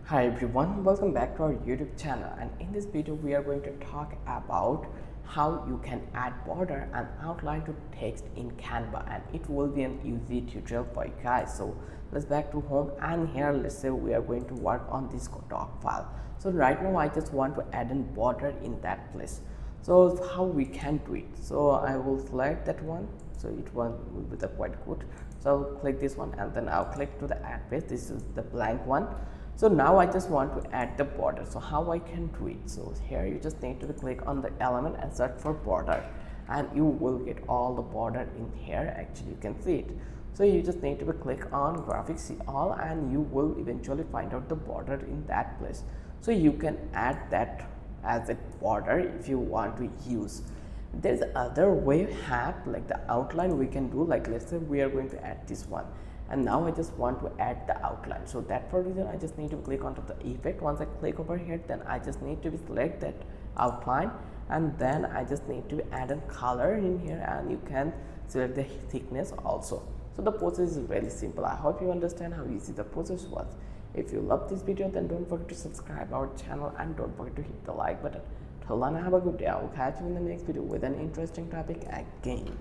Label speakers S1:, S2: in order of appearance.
S1: Hi everyone, welcome back to our YouTube channel, and in this video we are going to talk about how you can add border and outline to text in Canva, and it will be an easy tutorial for you guys. So let's back to home, and here let's say we are going to work on this doc file. So right now I just want to add a border in that place. So how we can do it? So I will select that one, so it one will be the quite good. So I'll click this one and then I'll click to the add page. This is the blank one. So now I just want to add the border. So how I can do it? So here you just need to click on the element and search for border, and you will get all the border in here. Actually you can see it. So you just need to click on graphics, see all, and you will eventually find out the border in that place. So you can add that as a border if you want to use. There's other way have like the outline we can do, like let's say we are going to add this one, and now I just want to add the outline. So that for reason I just need to click onto the effect. Once I click over here, then I just need to select that outline, and then I just need to add a color in here, and you can select the thickness also. So the process is really simple. I hope you understand how easy the process was. If you love this video, then don't forget to subscribe our channel and don't forget to hit the like button. Till then, have a good day. I will catch you in the next video with an interesting topic again.